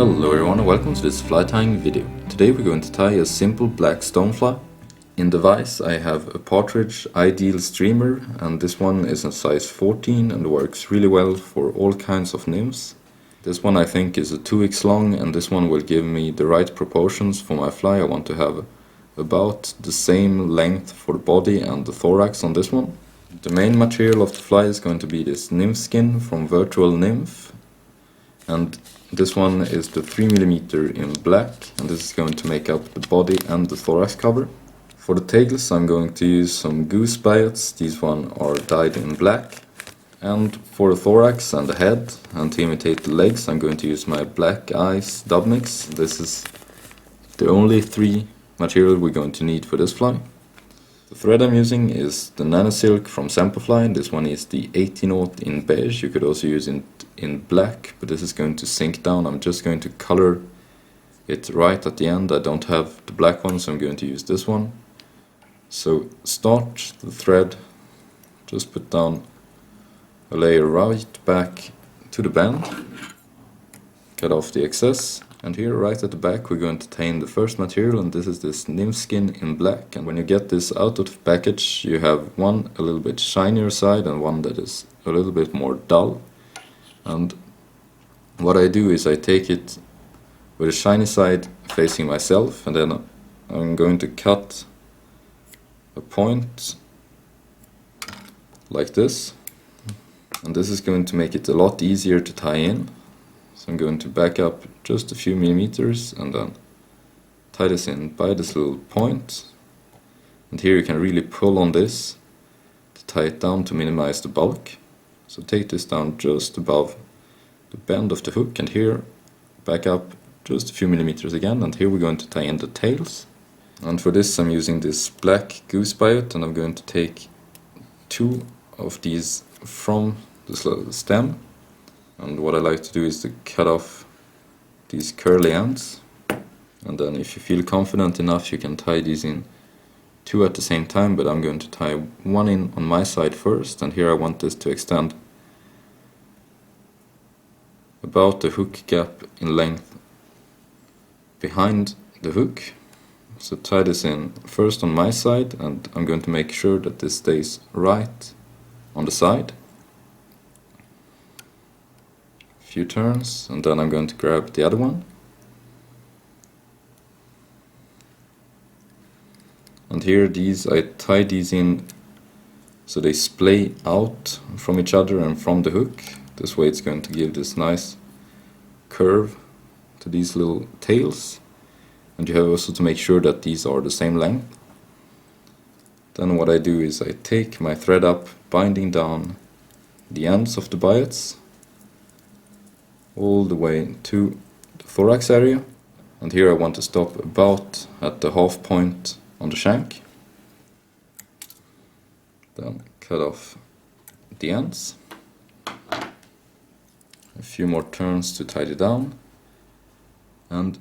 Hello everyone and welcome to this fly tying video. Today we're going to tie a simple black stonefly. In the vise I have a Partridge Ideal streamer, and this one is in size 14 and works really well for all kinds of nymphs. This one I think is a 2x long, and this one will give me the right proportions for my fly. I want to have about the same length for the body and the thorax on this one. The main material of the fly is going to be this nymph skin from Virtual Nymph, and this one is the 3mm in black, and this is going to make up the body and the thorax cover. For the tails I'm going to use some Goose Biots. These ones are dyed in black. And for the thorax and the head, and to imitate the legs, I'm going to use my Black Ice dub mix. This is the only 3 material we're going to need for this fly. The thread I'm using is the Nanosilk from Semperfli. This one is the 80-0 in beige. You could also use it in black, but this is going to sink down. I'm just going to color it right at the end. I don't have the black one, so I'm going to use this one. So start the thread, just put down a layer right back to the bend, cut off the excess. And here right at the back we're going to tie in the first material, and this is this nymph skin in black. And when you get this out of the package, you have one a little bit shinier side and one that is a little bit more dull. And what I do is I take it with the shiny side facing myself, and then I'm going to cut a point like this. And this is going to make it a lot easier to tie in. So I'm going to back up just a few millimeters and then tie this in by this little point. And here you can really pull on this to tie it down to minimize the bulk. So take this down just above the bend of the hook, and here back up just a few millimeters again, and here we're going to tie in the tails. And for this I'm using this black Goose Biot, and I'm going to take 2 of these from this little stem. And what I like to do is to cut off these curly ends, and then if you feel confident enough you can tie these in 2 at the same time, but I'm going to tie 1 in on my side first, and here I want this to extend about the hook gap in length behind the hook. So tie this in first on my side, and I'm going to make sure that this stays right on the side. Few turns, and then I'm going to grab the other one. And here I tie these in so they splay out from each other and from the hook. This way it's going to give this nice curve to these little tails. And you have also to make sure that these are the same length. Then what I do is I take my thread up, binding down the ends of the biots all the way to the thorax area, and here I want to stop about at the half point on the shank. Then cut off the ends, a few more turns to tidy down, and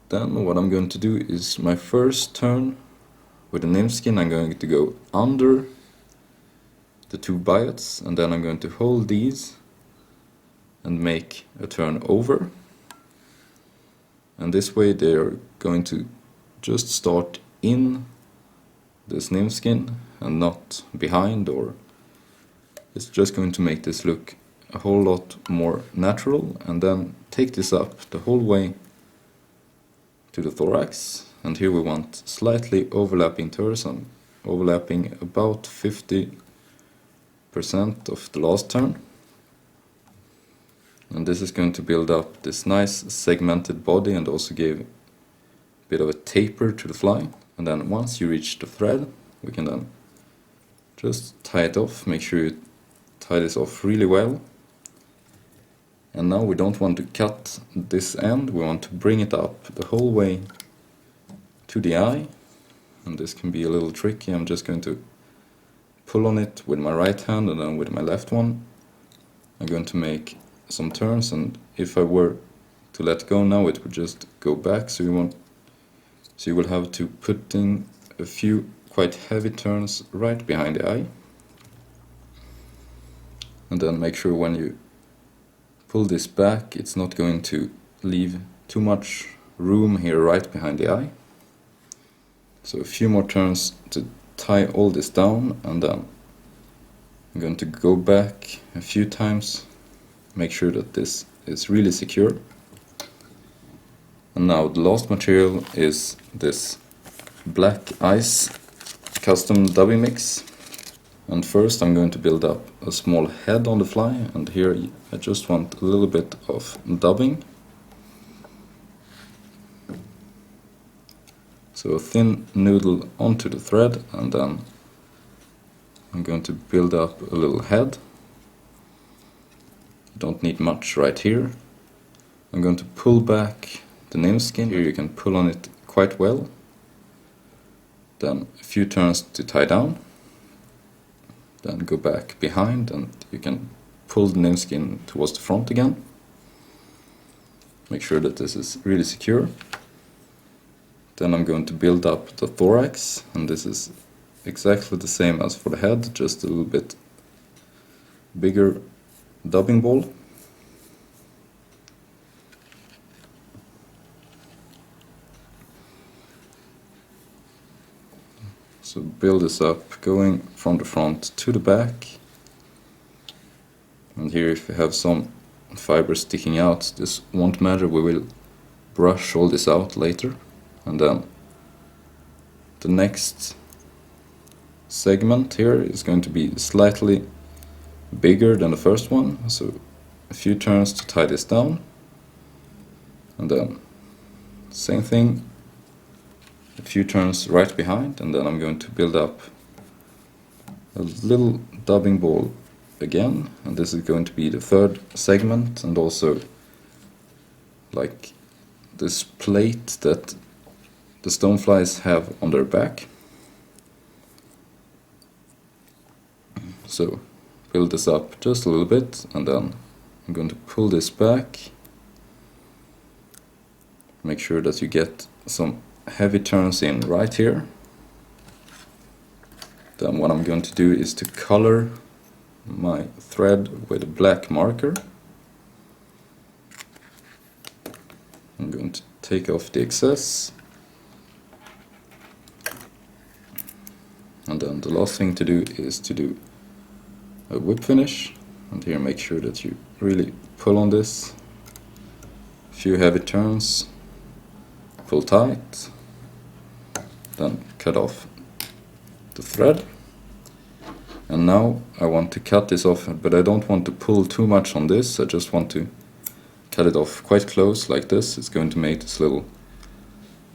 then what I'm going to do is my first turn with the nymph skin, I'm going to go under the 2 biots, and then I'm going to hold these and make a turn over, and this way they're going to just start in this nymph skin and not behind, or it's just going to make this look a whole lot more natural. And then take this up the whole way to the thorax, and here we want slightly overlapping turns, and overlapping about 50% of the last turn. And this is going to build up this nice segmented body and also give a bit of a taper to the fly. And then once you reach the thread, we can then just tie it off. Make sure you tie this off really well. And now we don't want to cut this end, we want to bring it up the whole way to the eye. And this can be a little tricky. I'm just going to pull on it with my right hand, and then with my left one I'm going to make some turns, and if I were to let go now it would just go back, so you will have to put in a few quite heavy turns right behind the eye. And then make sure when you pull this back, it's not going to leave too much room here right behind the eye. So a few more turns to tie all this down, and then I'm going to go back a few times, make sure that this is really secure. And now the last material is this black ice custom dubbing mix. And first I'm going to build up a small head on the fly, and here I just want a little bit of dubbing. So a thin noodle onto the thread, and then I'm going to build up a little head. You don't need much right here. I'm going to pull back the nymph skin. Here you can pull on it quite well. Then a few turns to tie down. Then go back behind, and you can pull the nymph skin towards the front again. Make sure that this is really secure. Then I'm going to build up the thorax, and this is exactly the same as for the head, just a little bit bigger dubbing ball. So build this up, going from the front to the back. And here, if you have some fibers sticking out, this won't matter, we will brush all this out later. And then the next segment here is going to be slightly bigger than the first one, so a few turns to tie this down. And then same thing, a few turns right behind, and then I'm going to build up a little dubbing ball again, and this is going to be the third segment, and also like this plate that the stoneflies have on their back. So build this up just a little bit, and then I'm going to pull this back. Make sure that you get some heavy turns in right here. Then what I'm going to do is to color my thread with a black marker. I'm going to take off the excess. And then the last thing to do is to do a whip finish. And here make sure that you really pull on this. A few heavy turns, pull tight, then cut off the thread. And now I want to cut this off, but I don't want to pull too much on this. I just want to cut it off quite close like this. It's going to make this little,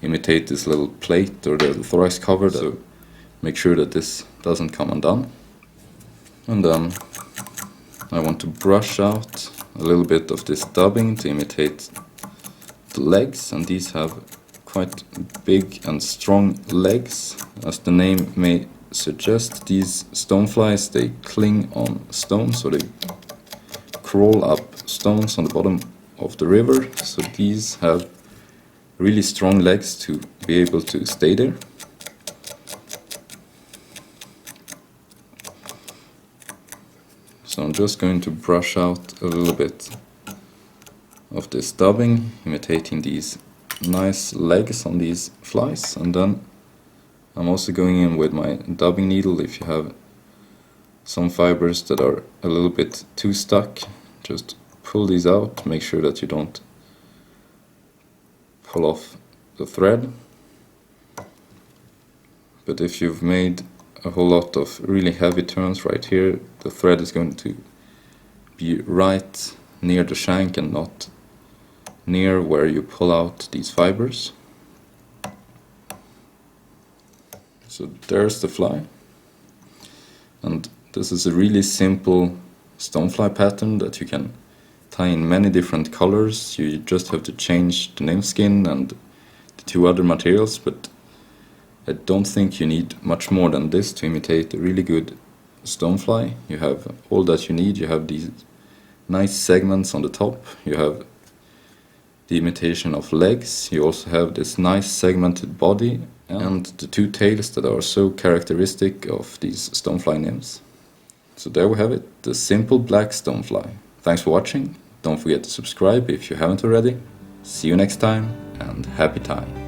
imitate this little plate or the thorax cover, so make sure that this doesn't come undone. And then I want to brush out a little bit of this dubbing to imitate the legs, and these have quite big and strong legs. As the name may suggest, these stoneflies, they cling on stones, so they crawl up stones on the bottom of the river, so these have really strong legs to be able to stay there. So I'm just going to brush out a little bit of this dubbing, imitating these nice legs on these flies, and then I'm also going in with my dubbing needle. If you have some fibers that are a little bit too stuck, just pull these out, make sure that you don't pull off the thread. But if you've made a whole lot of really heavy turns right here, the thread is going to be right near the shank and not near where you pull out these fibers. So there's the fly, and this is a really simple stonefly pattern that you can tie in many different colors. You just have to change the nymph skin and the two other materials, but I don't think you need much more than this to imitate a really good stonefly. You have all that you need. You have these nice segments on the top, you have the imitation of legs, you also have this nice segmented body and the two tails that are so characteristic of these stonefly nymphs. So there we have it, the simple black stonefly. Thanks for watching. Don't forget to subscribe if you haven't already, See you next time, and happy tying!